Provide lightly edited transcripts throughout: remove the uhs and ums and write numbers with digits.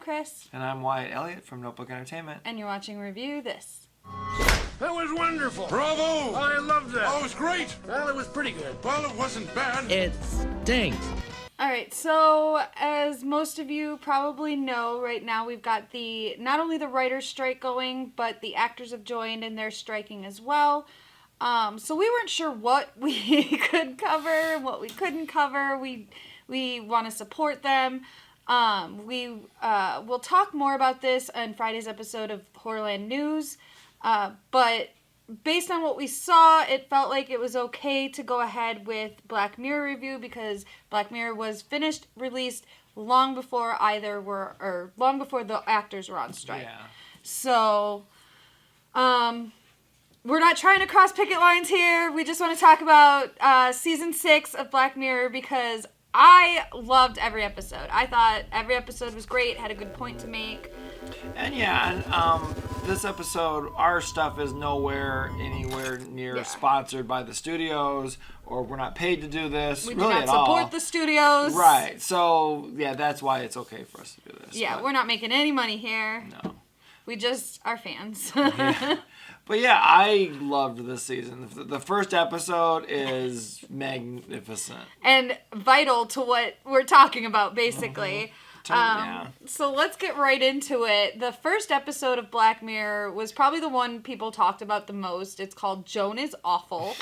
Kris. And I'm Wyatt Elliott from Notebook Entertainment. And you're watching Review This. That was wonderful. Bravo! I loved that. Oh, it was great. Well, it was pretty good. Well, it wasn't bad. It stinks. Alright, so as most of you probably know, right now we've got not only the writer's strike going, but the actors have joined and they're striking as well. So we weren't sure what we could cover and what we couldn't cover. We want to support them. We'll talk more about this on Friday's episode of Horrorland News. But based on what we saw, it felt like it was okay to go ahead with Black Mirror review because Black Mirror was released long before long before the actors were on strike. Yeah. So, we're not trying to cross picket lines here. We just want to talk about season 6 of Black Mirror because I loved every episode. I thought every episode was great, had a good point to make. And this episode, our stuff is anywhere near sponsored by the studios, or we're not paid to do this. We really do not support the studios. Right. So, yeah, that's why it's okay for us to do this. Yeah, we're not making any money here. No. We just are fans. Yeah. But yeah, I loved this season. The first episode is magnificent. And vital to what we're talking about, basically. So let's get right into it. The first episode of Black Mirror was probably the one people talked about the most. It's called Joan is Awful.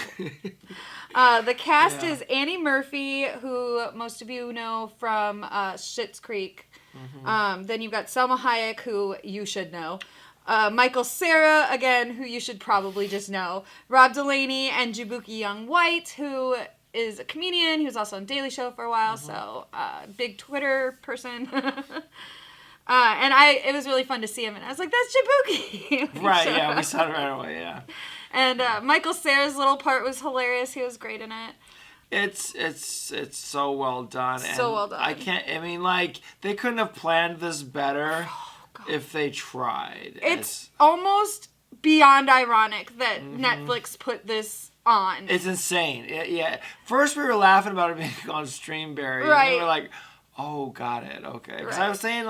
The cast is Annie Murphy, who most of you know from Schitt's Creek. Mm-hmm. Then you've got Selma Hayek, who you should know. Michael Cera, again, who you should probably just know. Rob Delaney and Jaboukie Young-White, who is a comedian. He was also on Daily Show for a while, so big Twitter person. And it was really fun to see him, and I was like, that's Jaboukie! Right, yeah, we saw it right away, yeah. And Michael Cera's little part was hilarious. He was great in it. It's so well done. So well done. They couldn't have planned this better if they tried. It's almost beyond ironic that Netflix put this on. It's insane. Yeah. First we were laughing about it being on Streamberry. Right. And then we were like, oh, got it. Okay. Because I was saying,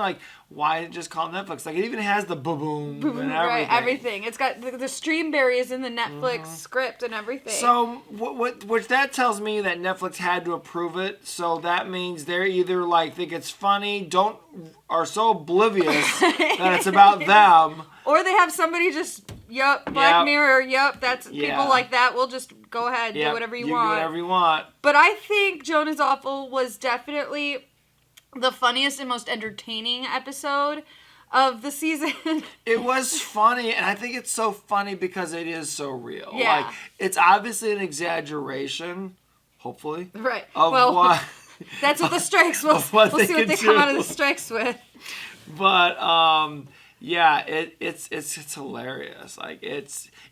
why didn't just call Netflix? It even has the boom and everything. Right, everything. It's got the Streamberry is in the Netflix script and everything. So, which that tells me that Netflix had to approve it. So that means they're either think it's funny, are so oblivious that it's about them. Or they have somebody just, Black Mirror, that's people like that. We'll just go ahead, do whatever you want. Do whatever you want. But I think Joan is Awful was definitely the funniest and most entertaining episode of the season. It was funny, and I think it's so funny because it is so real. Yeah. It's obviously an exaggeration, hopefully. Right. What that's what the strikes will. We'll see what they come out of the strikes with. But it's hilarious.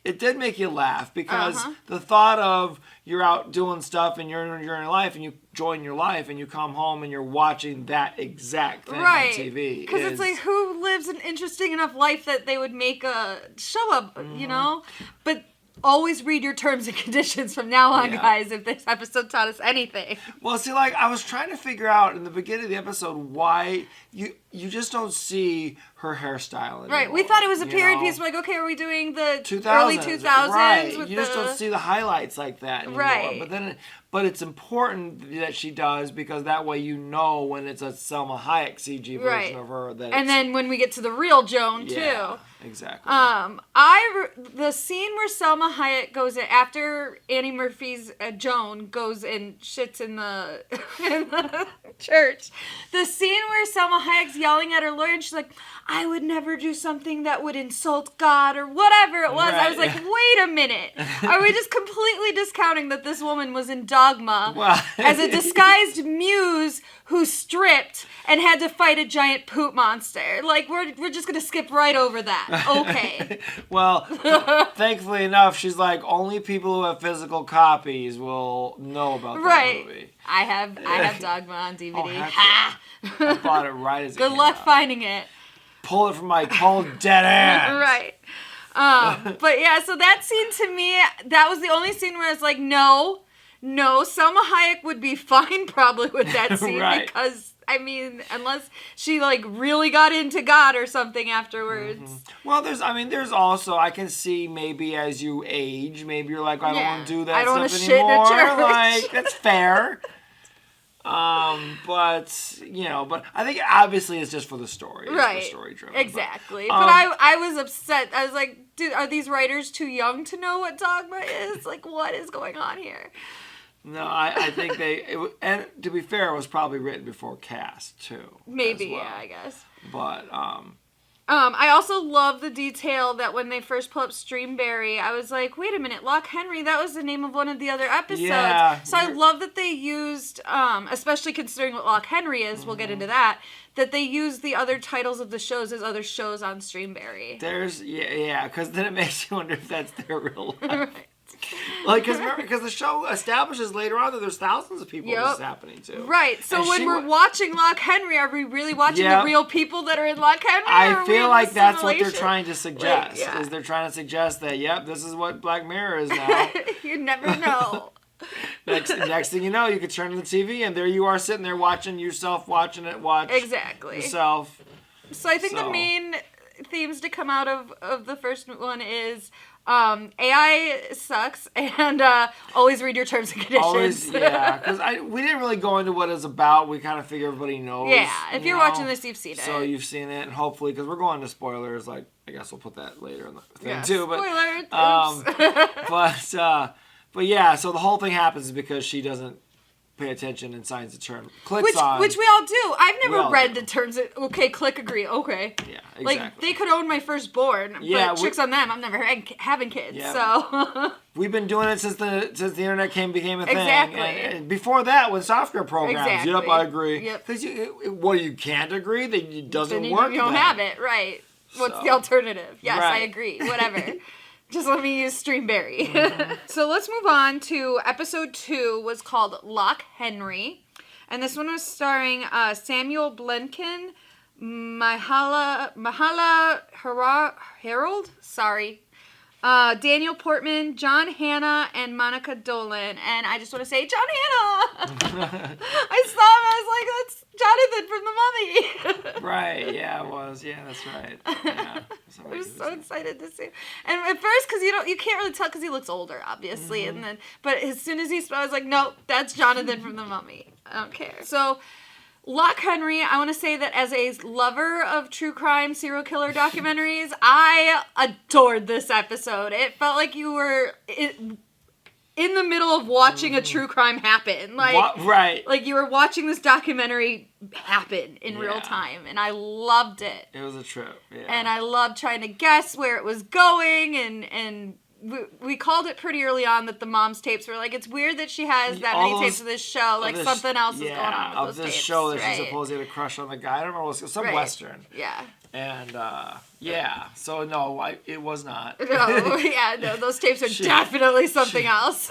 It did make you laugh because the thought of you're out doing stuff and you're in your life and you join your life and you come home and you're watching that exact thing on TV. Because it's who lives an interesting enough life that they would make a show up, you know? But always read your terms and conditions from now on, guys, if this episode taught us anything. Well, see, I was trying to figure out in the beginning of the episode why you just don't see her hairstyle anymore. Right, we thought it was a period piece. We're like, okay, are we doing the 2000s? Early 2000s? Right, with you just don't see the highlights like that anymore. Right. But it's important that she does because that way you know when it's a Selma Hayek CG version of her. And then when we get to the real Joan, too. Exactly. The scene where Selma Hayek goes in, after Annie Murphy's Joan goes and shits in the church, the scene where Selma Hayek's yelling at her lawyer and she's like, I would never do something that would insult God or whatever it was. Right. I was like, wait a minute. Are we just completely discounting that this woman was in Dogma as a disguised muse who stripped and had to fight a giant poop monster? We're just going to skip right over that. Okay. Well, thankfully enough, she's only people who have physical copies will know about that movie. I have Dogma on DVD. Oh, I bought it right as it Good came luck out. finding it. Pull it from my cold dead hands. Right. But yeah, so that scene to me, that was the only scene where I was like, no, Selma Hayek would be fine probably with that scene because I mean, unless she, like, really got into God or something afterwards. Mm-hmm. Well, there's also, I can see maybe as you age, maybe you're like, I don't want to do that stuff anymore. Like, that's fair. But, you know, but I think obviously it's just for the story. It's right. story driven. Exactly. But I was upset. I was like, dude, are these writers too young to know what dogma is? Like, what is going on here? No, I think and to be fair, it was probably written before cast too. Maybe, well. yeah, I guess. But I also love the detail that when they first pull up Streamberry, I was like, wait a minute, Loch Henry, that was the name of one of the other episodes. Yeah, so I love that they used, especially considering what Loch Henry is, we'll get into that they use the other titles of the shows as other shows on Streamberry. Because then it makes you wonder if that's their real life. Right. Like, because the show establishes later on that there's thousands of people this is happening to. Right. So and when we're watching Loch Henry, are we really watching the real people that are in Loch Henry? I feel like that's what they're trying to suggest. Is they're trying to suggest that, this is what Black Mirror is now. You never know. Next thing you know, you could turn on the TV and there you are sitting there watching yourself, watching it, watch yourself. So I think the main themes to come out of the first one is AI sucks and always read your terms and conditions. Always, because we didn't really go into what it's about. We kind of figure everybody knows. Yeah, if you're watching this, you've seen it. So you've seen it, and hopefully, because we're going to spoilers, like, I guess we'll put that later in the thing too. But, spoilers! But yeah, so the whole thing happens because she doesn't pay attention and signs the term. Which we all do. I've never read the terms. Okay, click agree. Okay. Yeah, exactly. Like, they could own my firstborn, but tricks on them. I'm never having kids, so... We've been doing it since the internet became a thing. Exactly. And before that, with software programs. Exactly. Yep, I agree. Yep. Because you can't agree? That it doesn't work? You don't have it, right. What's the alternative? Yes, I agree. Whatever. Just let me use Streamberry. Mm-hmm. So let's move on to episode 2, was called Loch Henry. And this one was starring Samuel Blenkin, Mahala Harold, Daniel Portman, John Hannah, and Monica Dolan. And I just want to say, John Hannah! I saw him, I was like, that's Jonathan from The Mummy. Right, yeah, it was. Yeah, that's right. Yeah. I was so excited to see him. And at first, because you can't really tell because he looks older, obviously. Mm-hmm. But as soon as I was like, nope, that's Jonathan from The Mummy. I don't care. So... Loch Henry, I want to say that as a lover of true crime serial killer documentaries, I adored this episode. It felt like you were in the middle of watching a true crime happen. Right. Like you were watching this documentary happen in real time, and I loved it. It was a trip, yeah. And I loved trying to guess where it was going, and we called it pretty early on that the mom's tapes were like, it's weird that she has that many tapes of this show. Like, something else is going on with those tapes. Of this show that she supposedly had a crush on the guy. I don't remember, it was some Western. Yeah. And, so no, it was not. No, those tapes are definitely something else.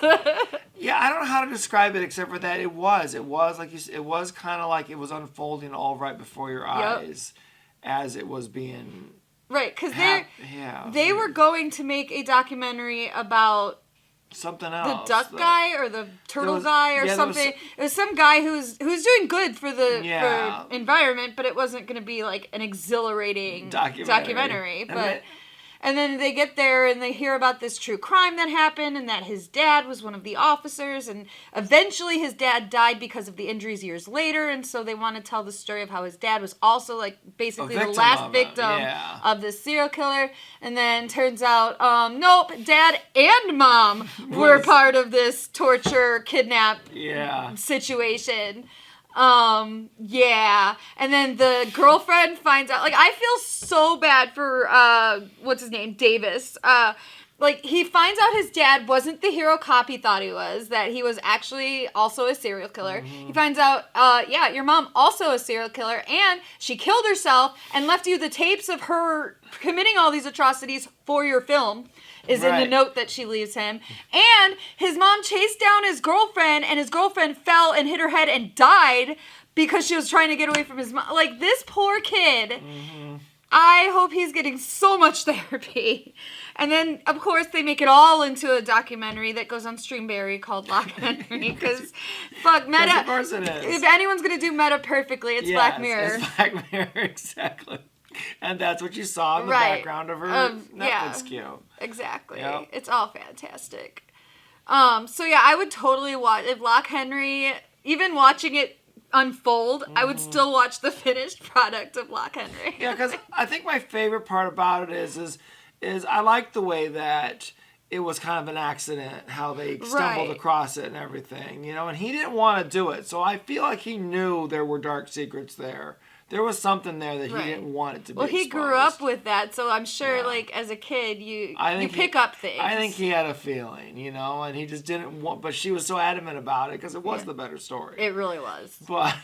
Yeah, I don't know how to describe it except for that it was like you said, it was kind of like it was unfolding all right before your eyes as it was being... Right, because they were going to make a documentary about something else, the duck guy or the turtle guy or something. It was some guy who's doing good for the for environment, but it wasn't going to be like an exhilarating documentary. And then they get there and they hear about this true crime that happened and that his dad was one of the officers, and eventually his dad died because of the injuries years later, and so they want to tell the story of how his dad was also like basically the last victim of this serial killer. And then turns out, nope, dad and mom were part of this torture, kidnap situation. And then the girlfriend finds out, like, I feel so bad for, what's his name, Davis, like, he finds out his dad wasn't the hero cop he thought he was, that he was actually also a serial killer. Mm-hmm. He finds out, your mom also a serial killer, and she killed herself and left you the tapes of her committing all these atrocities for your film. Is in the note that she leaves him. And his mom chased down his girlfriend, and his girlfriend fell and hit her head and died because she was trying to get away from his mom. Like, this poor kid I hope he's getting so much therapy. And then, of course, they make it all into a documentary that goes on Streamberry called Lock Henry. Because, fuck, Meta. Of course it is. If anyone's going to do Meta perfectly, it's Black Mirror. It's Black Mirror, exactly. And that's what you saw in the background of her Netflix queue. Exactly. Yep. It's all fantastic. So, yeah, I would totally watch. If Lock Henry, even watching it unfold, I would still watch the finished product of Lock Henry. Yeah, because I think my favorite part about it is I like the way that it was kind of an accident, how they stumbled across it and everything, and he didn't want to do it. So I feel like he knew there were dark secrets there. There was something there that he didn't want it to be Well, he exposed. grew up with that, so I'm sure, as a kid, you pick up things. I think he had a feeling, and he just didn't want, but she was so adamant about it because it was the better story. It really was. But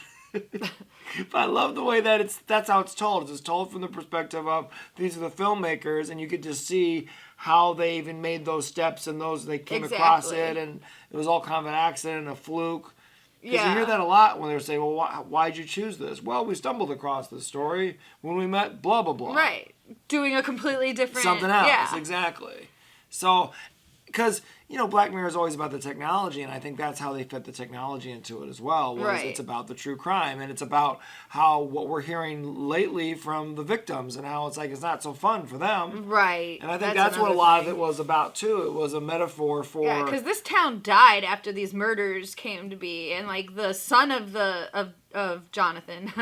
I love the way that that's how it's told. It's told from the perspective of these are the filmmakers, and you get to see how they even made those steps and they came across it, and it was all kind of an accident, a fluke. Because you hear that a lot when they're saying, well, why'd you choose this? Well, we stumbled across this story when we met blah, blah, blah. Right. Doing a completely different... Something else, yeah. exactly. So, because, Black Mirror is always about the technology, and I think that's how they fit the technology into it as well. It's about the true crime, and it's about how what we're hearing lately from the victims, and how it's not so fun for them. Right. And I think that's what a lot of it was about, too. It was a metaphor for... Yeah, because this town died after these murders came to be, and, the son of Jonathan.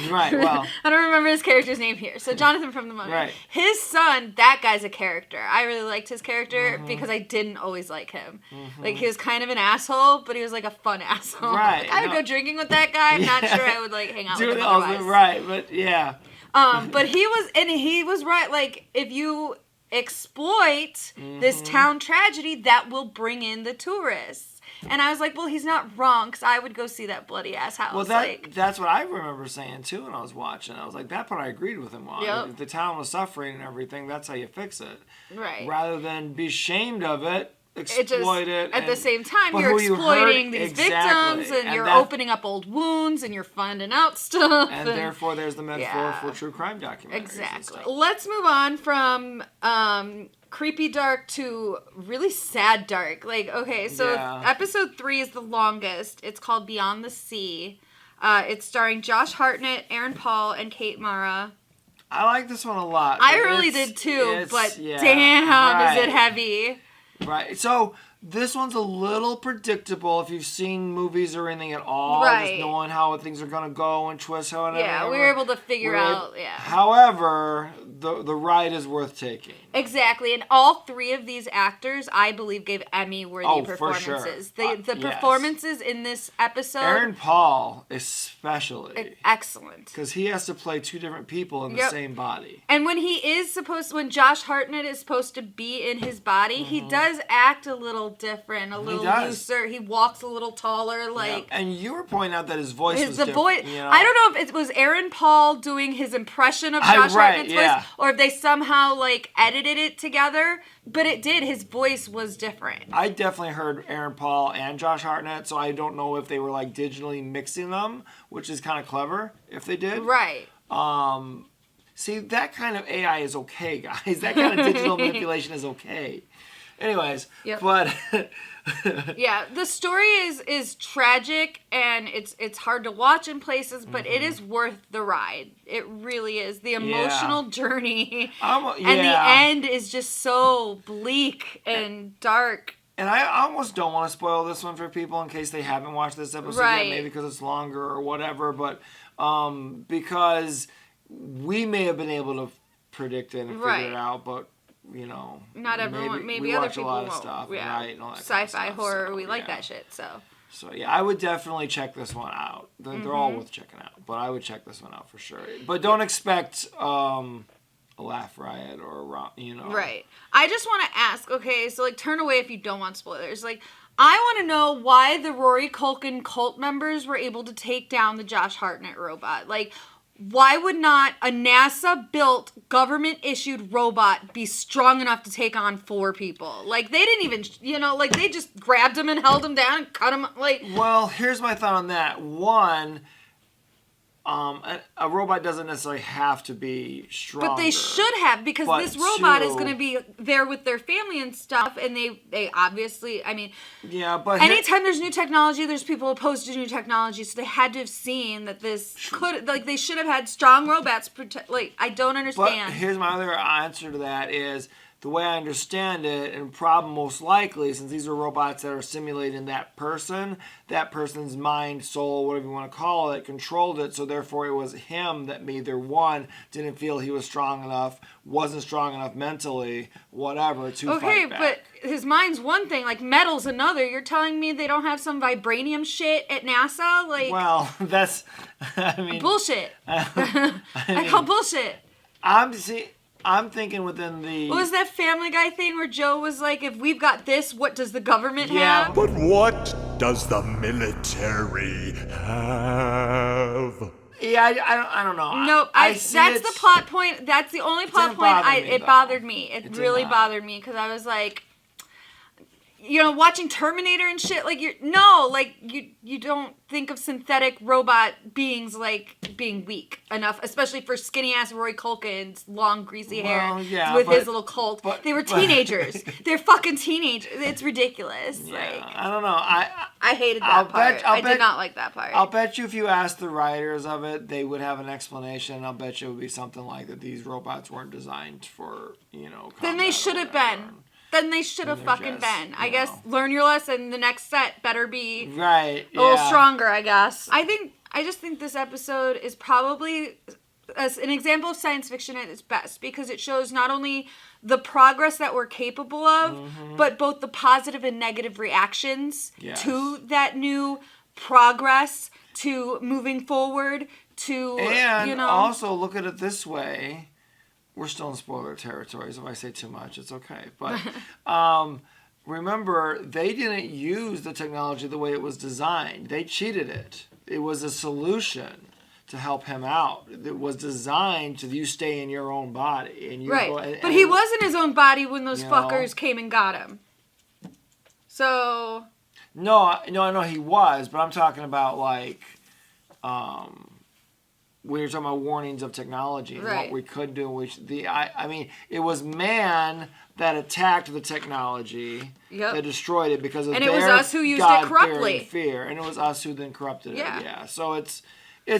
Right, well... I don't remember his character's name here. So Jonathan from the Mummy. Right. His son, that guy's a character. I really liked his character because I didn't always like him. He was kind of an asshole, but he was a fun asshole. Right. I would go drinking with that guy. I'm not sure I would hang out with him otherwise. Right, but yeah. But he was right. If you exploit this town tragedy, that will bring in the tourists. And I was like, well, he's not wrong, because I would go see that bloody ass house. Well, that's what I remember saying, too, when I was watching. I was like, that part I agreed with him on. Yep. If the town was suffering and everything, that's how you fix it. Right. Rather than be ashamed of it, exploit it. At the same time, you're exploiting these victims, and you're opening up old wounds, and you're finding out stuff. And therefore, there's the metaphor for true crime documentaries. Exactly. Let's move on from... creepy dark to really sad dark. Episode 3 is the longest. It's called Beyond the Sea. It's starring Josh Hartnett, Aaron Paul, and Kate Mara. I like this one a lot. I really did too, but damn, is it heavy. Right. So this one's a little predictable if you've seen movies or anything at all. Right. Just knowing how things are going to go and twist. Yeah, we were able to figure out. However, the ride is worth taking. Exactly. And all 3 of these actors, I believe, gave Emmy-worthy performances. For sure. The performances in this episode... Aaron Paul, especially. Excellent. Because he has to play 2 different people in the same body. And when when Josh Hartnett is supposed to be in his body, he does act a little different, a little looser. He walks a little taller, And you were pointing out that his voice was different. I don't know if it was Aaron Paul doing his impression of Josh Hartnett's voice, or if they somehow edited it together. But it did. His voice was different. I definitely heard Aaron Paul and Josh Hartnett, so I don't know if they were digitally mixing them, which is kind of clever if they did. Right. See, that kind of AI is okay, guys. That kind of digital manipulation is okay. Anyways, but yeah, the story is tragic and it's hard to watch in places, but it is worth the ride. It really is. The emotional journey and the end is just so bleak and dark. And I almost don't want to spoil this one for people in case they haven't watched this episode yet, maybe because it's longer or whatever, but because we may have been able to predict it and figure it out, but not everyone. Maybe other people won't. Stuff, right? And all that Sci-fi, horror. So, we like that shit. So yeah, I would definitely check this one out. They're all worth checking out, but I would check this one out for sure. But don't expect a laugh riot or Right. I just want to ask. Okay, so turn away if you don't want spoilers. I want to know why the Rory Culkin cult members were able to take down the Josh Hartnett robot. Why would not a NASA-built, government-issued robot be strong enough to take on 4 people? They didn't even, they just grabbed him and held him down and cut him, Well, here's my thought on that. One, a robot doesn't necessarily have to be stronger. But they should have, because this robot is going to be there with their family and stuff, and they obviously, I mean... Yeah, but... Anytime there's new technology, there's people opposed to new technology, so they had to have seen that this could... Like, they should have had strong robots protect... Like, I don't understand. But here's my other answer to that is... The way I understand it, and probably most likely, since these are robots that are simulating that person's mind, soul, whatever you want to call it, controlled it, so therefore it was him that either one, didn't feel he was strong enough, wasn't strong enough mentally, whatever, to fight back. But his mind's one thing, like metal's another. You're telling me they don't have some vibranium shit at NASA? Like, well, that's, I mean... Bullshit. I call bullshit. I'm thinking within the... What was that Family Guy thing where Joe was like, if we've got this, what does the government have? But what does the military have? Yeah, I don't know. No, that's the plot point. That's the only plot point. It bothered me. It really bothered me because I was like, you know, watching Terminator and shit, like, you don't think of synthetic robot beings, like, being weak enough, especially for skinny-ass Roy Culkin's long, greasy hair with his little cult. They were teenagers. They're fucking teenagers. It's ridiculous. Yeah, like, I don't know. I hated that part. I did not like that part. I'll bet you if you asked the writers of it, they would have an explanation. I'll bet you it would be something like that these robots weren't designed for, you know, Then they should have been. Then they should have fucking been. I guess learn your lesson. The next set better be a little stronger, I guess. I just think this episode is probably an example of science fiction at its best, because it shows not only the progress that we're capable of, but both the positive and negative reactions to that new progress, to moving forward, to, and also look at it this way. We're still in spoiler territory, so if I say too much, it's okay. But remember, they didn't use the technology the way it was designed. They cheated it. It was a solution to help him out. It was designed to you stay in your own body. And but he was in his own body when those fuckers came and got him. So... No, I know he was, but I'm talking about, like... we were talking about warnings of technology and what we could do. I mean, it was man that attacked the technology that destroyed it because of and it was us who used it corruptly. Fear, and it was us who then corrupted it. Yeah. So it's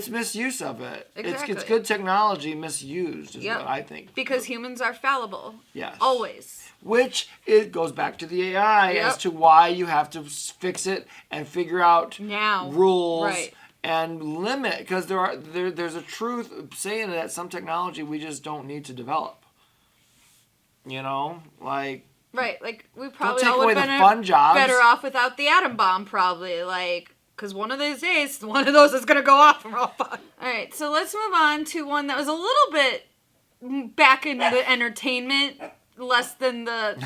misuse of it. Exactly. It's good technology misused is what I think. Because humans are fallible. Yes. Always. Which it goes back to the AI as to why you have to fix it and figure out rules. Right. And limit, because there's a truth saying that some technology we just don't need to develop. You know, like... Right, like, we probably all would have been better off without the atom bomb, probably. Like, because one of these days, one of those is going to go off and we're all fucked. All right, so let's move on to one that was a little bit back in the entertainment, less than the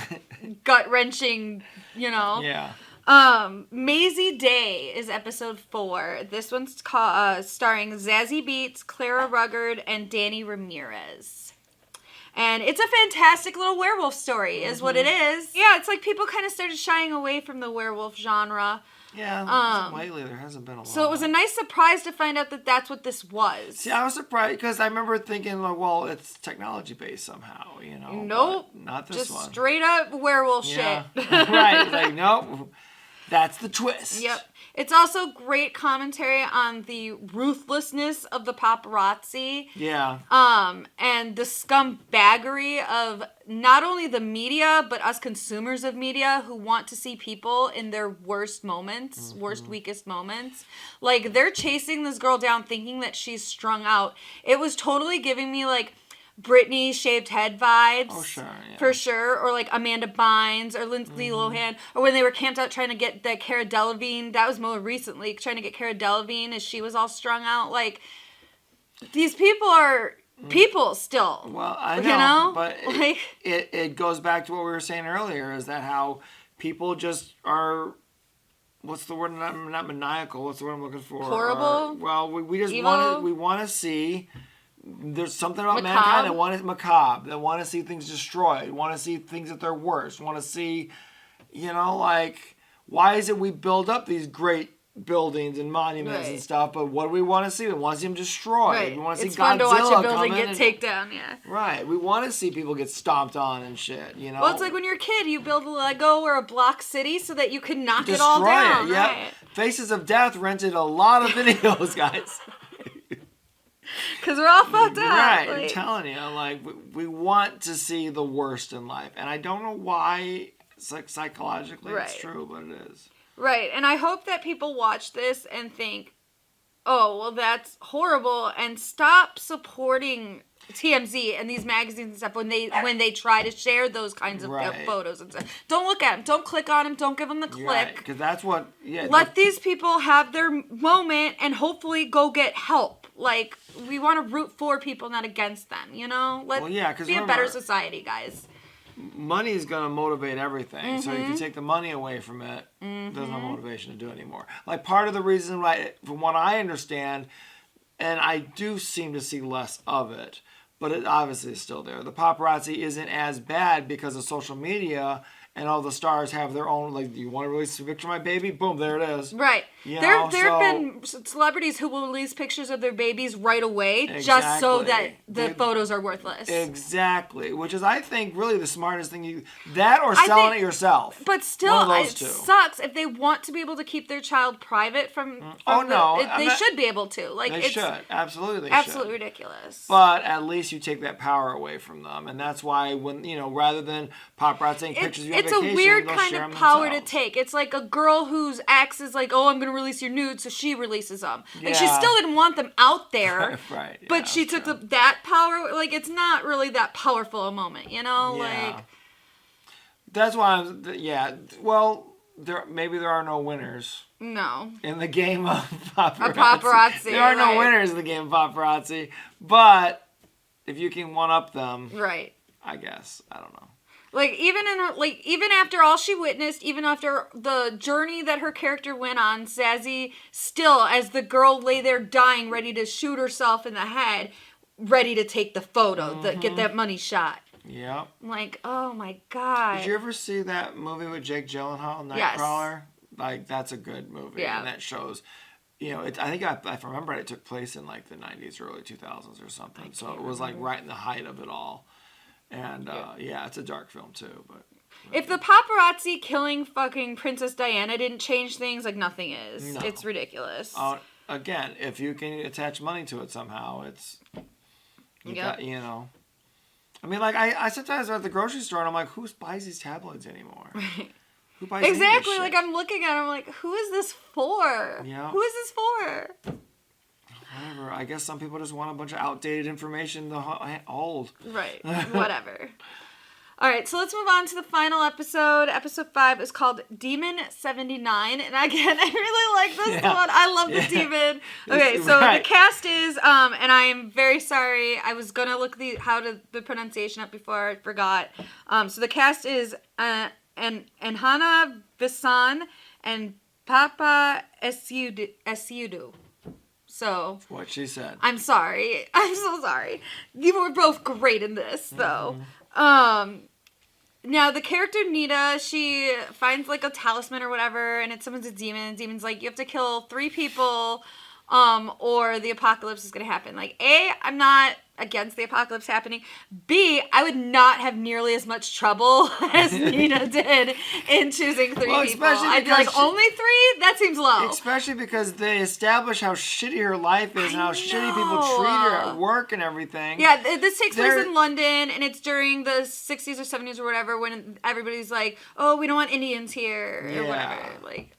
gut-wrenching, you know. Yeah. Maisie Day is episode 4. This one's starring Zazie Beetz, Clara Ruggard, and Danny Ramirez. And it's a fantastic little werewolf story, is what it is. Yeah, it's like people kind of started shying away from the werewolf genre. Yeah, lately there hasn't been a lot. So it was a nice surprise to find out that that's what this was. See, I was surprised because I remember thinking, like, well, it's technology based somehow, you know. Nope. Not this one. Just straight up werewolf shit. Right. Like, nope. That's the twist. Yep. It's also great commentary on the ruthlessness of the paparazzi. Yeah. And the scumbaggery of not only the media, but us consumers of media who want to see people in their worst moments, worst, weakest moments. Like, they're chasing this girl down thinking that she's strung out. It was totally giving me, like, Britney shaved head vibes. Oh, sure, yeah. For sure. Or like Amanda Bynes or Lindsay Lohan. Or when they were camped out trying to get that Cara Delevingne. That was more recently. Trying to get Cara Delevingne as she was all strung out. Like, these people are people still. Well, I know. You know? But like, it goes back to what we were saying earlier. Is that how people just are... What's the word? Not maniacal. What's the word I'm looking for? Horrible? We just want to see... There's something about mankind that want to macabre, that want to see things destroyed, want to see things at their worst, want to see, you know, like, why is it we build up these great buildings and monuments and Right. stuff, but what do we want to see? We want to see them destroyed. Right. We want to see It's Godzilla fun to watch a building come get in taken down, yeah. Right. We want to see people get stomped on and shit, you know? Well, it's like when you're a kid, you build a Lego or a block city so that you can knock it all Destroy down. it, yep. Right. Faces of Death rented a lot of videos, guys. Because we're all fucked up. Right, Like, I'm telling you, like, we want to see the worst in life. And I don't know why, it's like psychologically it's true, but it is. right. And I hope that people watch this and think, oh, well, that's horrible, and stop supporting TMZ and these magazines and stuff when they try to share those kinds of photos and stuff. Don't look at them. Don't click on them. Don't give them the click. Right, because that's what, Let these people have their moment and hopefully go get help. Like, we want to root for people, not against them, you know? Let's be a better society, guys. Money is going to motivate everything. So if you take the money away from it, there's no motivation to do it anymore. Like, part of the reason, from what I understand, and I do seem to see less of it, but it obviously is still there. The paparazzi isn't as bad because of social media, and all the stars have their own, like, you want to release a picture of my baby? Boom, there it is. Right. There have been celebrities who will release pictures of their babies right away just so that the photos are worthless. Exactly. Which is, I think, really the smartest thing that or selling it yourself. But still, it sucks if they want to be able to keep their child private from they should be able to. Like, they should. Absolutely, they absolutely should. Ridiculous. But at least you take that power away from them. And that's why when, rather than paparazzi pictures of you on vacation, it's a weird kind of power to take. It's like a girl whose ex is like, oh, I'm going to release your nudes, so she releases them. Like, she still didn't want them out there. Right. Yeah, but she took that power. Like, it's not really that powerful a moment, you know? Yeah. Like, that's why well, maybe there are no winners. No. In the game of paparazzi. A paparazzi. There are no winners in the game of paparazzi. But if you can one-up them. Right. I guess. I don't know. Like, even after all she witnessed, even after the journey that her character went on, Sassy still, as the girl lay there dying, ready to shoot herself in the head, ready to take the photo, get that money shot. Yep. I'm like, oh my God. Did you ever see that movie with Jake Gyllenhaal, Nightcrawler? Yes. Like, that's a good movie. Yeah. And that shows, I think if I remember it took place in like the 90s, early 2000s or something. So it was like right in the height of it all. And, it's a dark film, too. But if the paparazzi killing fucking Princess Diana didn't change things, like, nothing is. No. It's ridiculous. Again, if you can attach money to it somehow, it's... I mean, like, I sometimes am at the grocery store, and I'm like, who buys these tabloids anymore? Right. Who buys any of this shit? Like, I'm looking at it, I'm like, who is this for? Yeah. Who is this for? Whatever. I guess some people just want a bunch of outdated information to hold. Right. Whatever. All right, so let's move on to the final episode. Episode 5 is called Demon 79. And again, I really like this one. I love the demon. Okay, so the cast is, and I am very sorry. I was going to look the pronunciation up before I forgot. So the cast is Enhana Visan and Papa Esiudu. So what she said. I'm sorry. I'm so sorry. You were both great in this, though. Now, the character Nita, she finds, like, a talisman or whatever, and it summons a demon. The demon's like, you have to kill 3 people, or the apocalypse is going to happen. Like, A, I'm not against the apocalypse happening. B, I would not have nearly as much trouble as Nina did in choosing 3 people. I'd be like, only 3? That seems low. Especially because they establish how shitty her life is and how shitty people treat her at work and everything. Yeah, this takes place in London, and it's during the 60s or 70s or whatever when everybody's like, oh, we don't want Indians here or whatever. Like,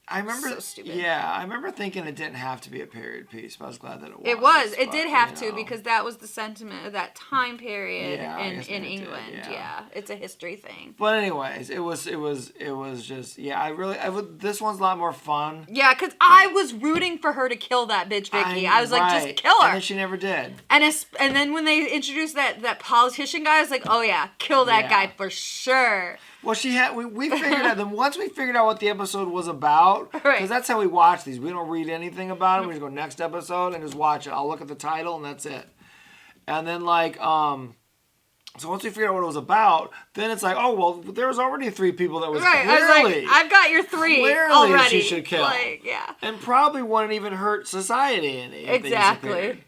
I remember, so stupid. Yeah, I remember thinking it didn't have to be a period piece, but I was glad that it was. It was. It did have to because that was the sentiment of that time period in England. Yeah, it's a history thing. But anyways, it was just this one's a lot more fun. Yeah, because I was rooting for her to kill that bitch Vicky. I was like, just kill her. And then she never did. And then when they introduced that politician guy, I was like, oh yeah, kill that guy for sure. Well, we figured out, then once we figured out what the episode was about, because that's how we watch these. We don't read anything about it. We just go next episode and just watch it. I'll look at the title and that's it. And then, like, So once we figured out what it was about, then it's like, oh, well, there was already 3 people that was right. clearly... I was like, I've got your 3 already. She should kill. Like, yeah. And probably wouldn't even hurt society any. Exactly.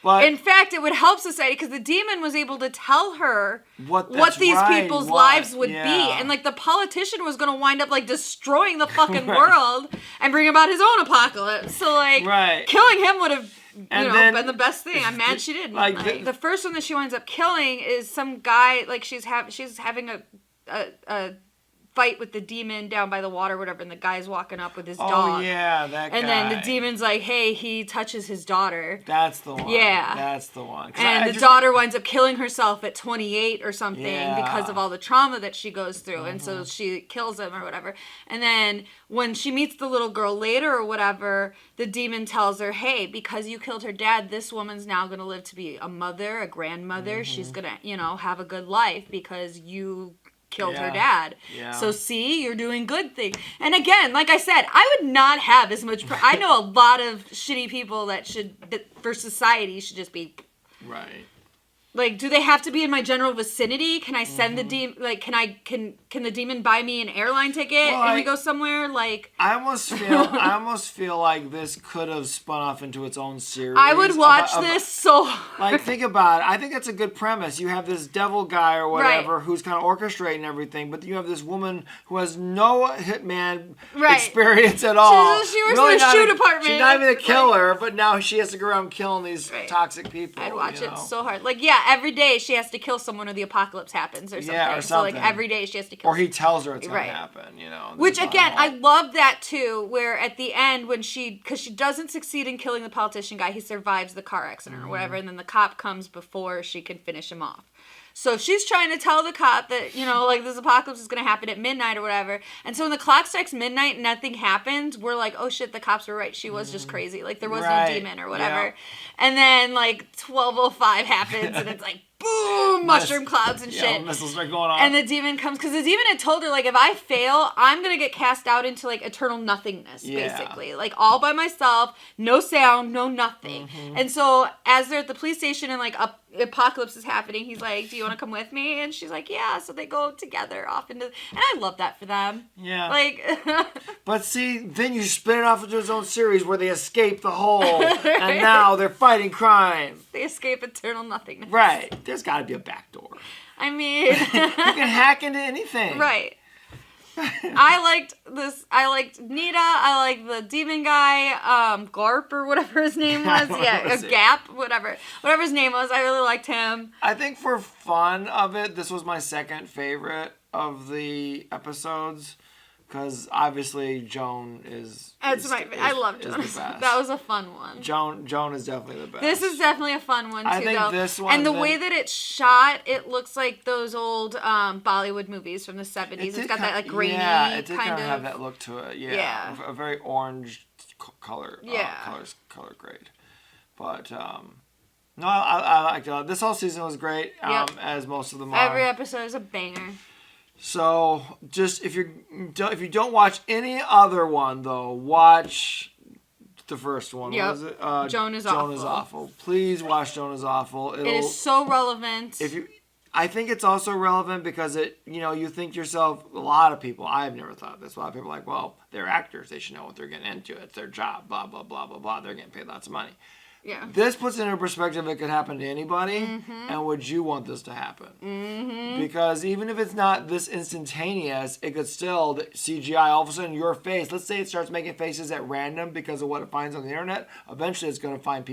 But in fact, it would help society because the demon was able to tell her what these people's lives would be. And, like, the politician was going to wind up, like, destroying the fucking world and bring about his own apocalypse. So, like, killing him would have... been the best thing. I'm mad she didn't. Like, the first one that she winds up killing is some guy. Like she's having a fight with the demon down by the water, or whatever, and the guy's walking up with his dog. Oh yeah, that guy. And then the demon's like, "Hey, he touches his daughter." That's the one. Yeah, that's the one. And the daughter winds up killing herself at 28 or something because of all the trauma that she goes through, and so she kills him or whatever. And then when she meets the little girl later or whatever, the demon tells her, "Hey, because you killed her dad, this woman's now going to live to be a mother, a grandmother. She's going to, have a good life because you killed her dad. So see, you're doing good things." And again, like I said, I would not have as much... I know a lot of shitty people that for society should just be... Right. Like, do they have to be in my general vicinity? Can I send the demon? Like, can the demon buy me an airline ticket and we go somewhere? Like, I almost feel like this could have spun off into its own series. I would watch this so hard. Like, think about it. I think that's a good premise. You have this devil guy or whatever who's kind of orchestrating everything, but you have this woman who has no hitman experience at all. She works in the shoe department. She's not even a killer, but now she has to go around killing these toxic people. I'd watch it so hard. Like, every day she has to kill someone or the apocalypse happens or something. Yeah, or something. So, like, every day she has to kill someone. Or he tells her it's going to happen, Which, again, I love that, too, where at the end when because she doesn't succeed in killing the politician guy, he survives the car accident or whatever, and then the cop comes before she can finish him off. So she's trying to tell the cop that, like, this apocalypse is going to happen at midnight or whatever. And so when the clock strikes midnight and nothing happens, we're like, oh, shit, the cops were right. She was just crazy. Like, there was no demon or whatever. Yeah. And then, like, 12:05 happens, and it's like, boom, mushroom clouds and shit. Missiles start going off. And the demon comes, because the demon had told her, like, if I fail, I'm going to get cast out into, like, eternal nothingness, basically. Like, all by myself, no sound, no nothing. And so as they're at the police station and, like, apocalypse is happening, he's like, do you want to come with me? And she's like, yeah. So they go together off into... And I love that for them. Yeah. Like... But see, then you spin it off into its own series where they escape the hole, and now they're fighting crime. They escape eternal nothingness. Right. There's got to be a back door. I mean... you can hack into anything. Right. I liked this. I liked Nita. I liked the demon guy, Garp or whatever his name was. Gap, whatever his name was. I really liked him. I think for fun of it, this was my second favorite of the episodes. Because obviously Joan is... I love Joan. That was a fun one. Joan is definitely the best. This is definitely a fun one, too, I think though. This one... And the way that it's shot, it looks like those old Bollywood movies from the 70s. It's got that, like, grainy kind of... it did kind of have that look to it. Yeah. A very orange color. Color grade. But, no, I liked it. This whole season was great, as most of them are. Every episode is a banger. So, just if you don't watch any other one though, watch the first one. Yep. What was it? Joan is Awful. Joan is Awful. Please watch Joan is Awful. It is so relevant. I think it's also relevant because you think to yourself, a lot of people, I've never thought this, a lot of people are like, well, they're actors, they should know what they're getting into. It's their job, blah, blah, blah, blah, blah. They're getting paid lots of money. Yeah. This puts into perspective it could happen to anybody, and would you want this to happen? Because even if it's not this instantaneous, it could still, CGI, all of a sudden your face, let's say it starts making faces at random because of what it finds on the internet, eventually it's going to find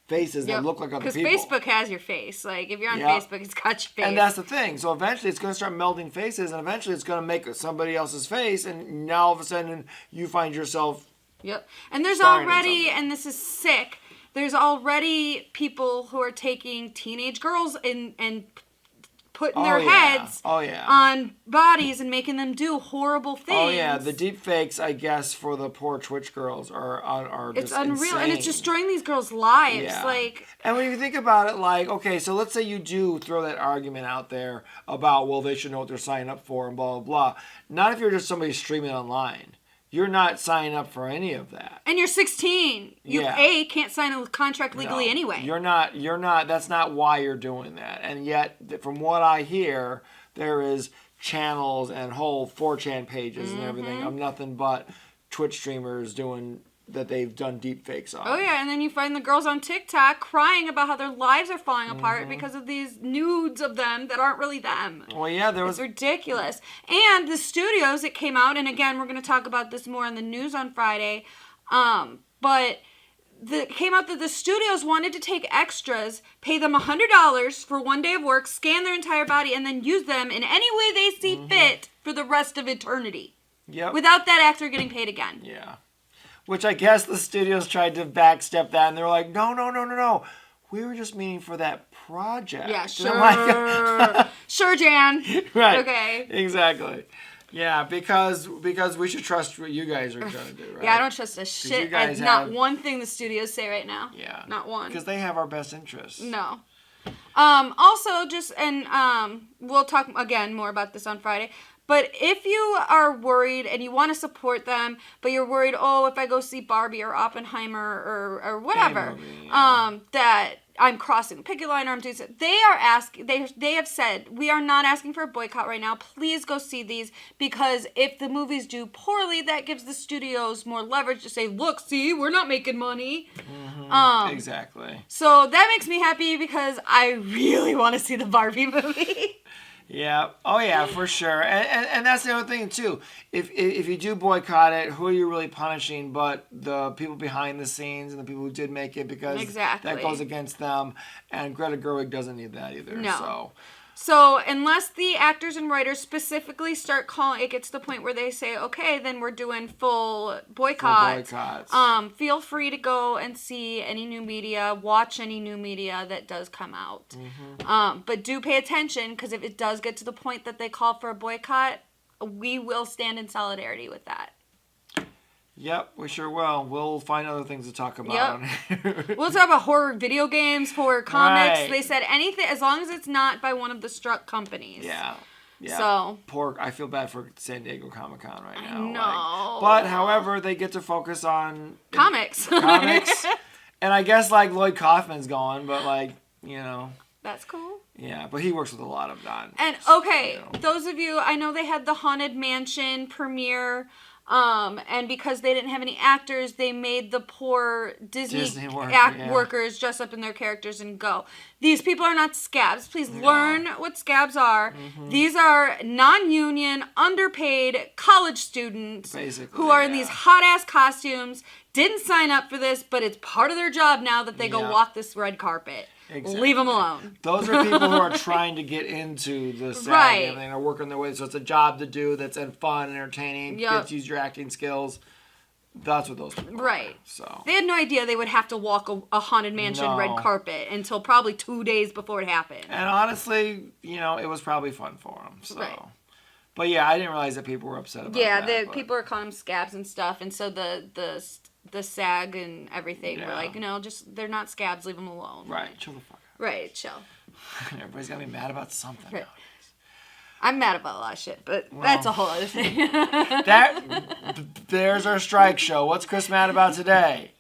faces that look like other people. Because Facebook has your face. Like, if you're on Facebook, it's got your face. And that's the thing. So eventually it's going to start melding faces, and eventually it's going to make somebody else's face, and now all of a sudden you find yourself... Yep. And there's already, and this is sick... There's already people who are taking teenage girls and putting their heads on bodies and making them do horrible things. Oh yeah, the deep fakes, I guess, for the poor Twitch girls are just unreal, insane. And it's destroying these girls' lives. Yeah. Like, and when you think about it, like, okay, so let's say you do throw that argument out there about, well, they should know what they're signing up for and blah blah blah. Not if you're just somebody streaming online. you're not signing up for any of that. And you're 16. You can't sign a contract legally anyway. You're not. That's not why you're doing that. And yet, from what I hear, there is channels and whole 4chan pages and everything of nothing but Twitch streamers doing that they've done deep fakes on. Oh yeah, and then you find the girls on TikTok crying about how their lives are falling apart because of these nudes of them that aren't really them. Well, yeah, It's ridiculous. And the studios, it came out, and again, we're going to talk about this more in the news on Friday, but it came out that the studios wanted to take extras, pay them $100 for one day of work, scan their entire body, and then use them in any way they see fit for the rest of eternity. Yep. Without that actor getting paid again. Yeah. Which I guess the studios tried to backstep that, and they were like, no. We were just meaning for that project. Yeah, sure. Sure, Jan. Right. Okay. Exactly. Yeah, because we should trust what you guys are going to do, right? Yeah, I don't trust a shit. Not one thing the studios say right now. Yeah. Not one. Because they have our best interests. No. Also, we'll talk again more about this on Friday. But if you are worried and you want to support them, but you're worried, if I go see Barbie or Oppenheimer or whatever, that I'm crossing the picket line or I'm doing something, they have said, we are not asking for a boycott right now. Please go see these, because if the movies do poorly, that gives the studios more leverage to say, look, see, we're not making money. Exactly. So that makes me happy because I really want to see the Barbie movie. Yeah. Oh, yeah, for sure. And that's the other thing, too. If you do boycott it, who are you really punishing but the people behind the scenes and the people who did make it, because that goes against them. And Greta Gerwig doesn't need that either. No. So unless the actors and writers specifically start calling, it gets to the point where they say, okay, then we're doing full boycotts. Feel free to go and see any new media, watch any new media that does come out. But do pay attention, because if it does get to the point that they call for a boycott, we will stand in solidarity with that. Yep, we sure will. We'll find other things to talk about. Yep. We'll talk about horror video games, horror comics. Right. They said anything, as long as it's not by one of the struck companies. Yeah. So I feel bad for San Diego Comic-Con right now. I know. But however, they get to focus on comics. And I guess Lloyd Kaufman's going, but that's cool. Yeah, but he works with a lot of non. And those of you, I know they had the Haunted Mansion premiere. And because they didn't have any actors, they made the poor Disney workers dress up in their characters and go. These people are not scabs. Please learn what scabs are. These are non-union, underpaid college students who are in these hot-ass costumes, didn't sign up for this, but it's part of their job now that they go walk this red carpet. Exactly. Leave them alone. Those are people who are trying to get into the SAG and everything. They're working their way. So it's a job to do that's fun, entertaining, gets to use your acting skills. That's what those people are. So they had no idea they would have to walk a Haunted Mansion red carpet until probably 2 days before it happened. And honestly, it was probably fun for them. So. Right. But yeah, I didn't realize that people were upset about that. People are calling them scabs and stuff. And so the SAG and everything were like, they're not scabs, leave them alone. Right, chill the fuck out. Right, chill. Everybody's got to be mad about something nowadays. I'm mad about a lot of shit, but that's a whole other thing. There's our strike show. What's Kris mad about today?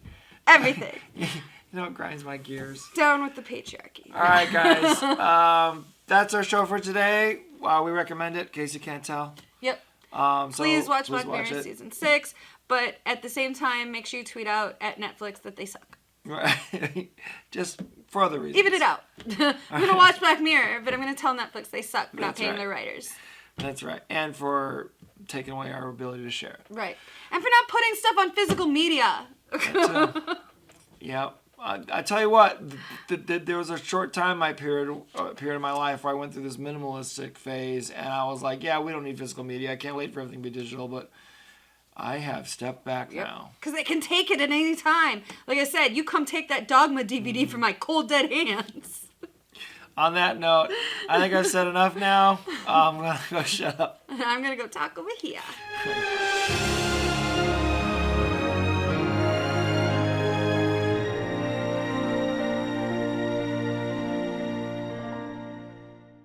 Everything. It grinds my gears. Down with the patriarchy. All right, guys. That's our show for today. We recommend it, in case you can't tell. Yep. Please watch Black Mirror Season 6. But at the same time, make sure you tweet out at Netflix that they suck. Right. Just for other reasons. Even it out. I'm going to watch Black Mirror, but I'm going to tell Netflix they suck for not paying their writers. That's right. And for taking away our ability to share it. Right. And for not putting stuff on physical media. Yeah. I tell you what, there was a short time period in my life where I went through this minimalistic phase, and I was like, we don't need physical media. I can't wait for everything to be digital, but I have stepped back now. Because they can take it at any time. Like I said, you come take that Dogma DVD from my cold, dead hands. On that note, I think I've said enough now. I'm going to go shut up. I'm going to go talk over here.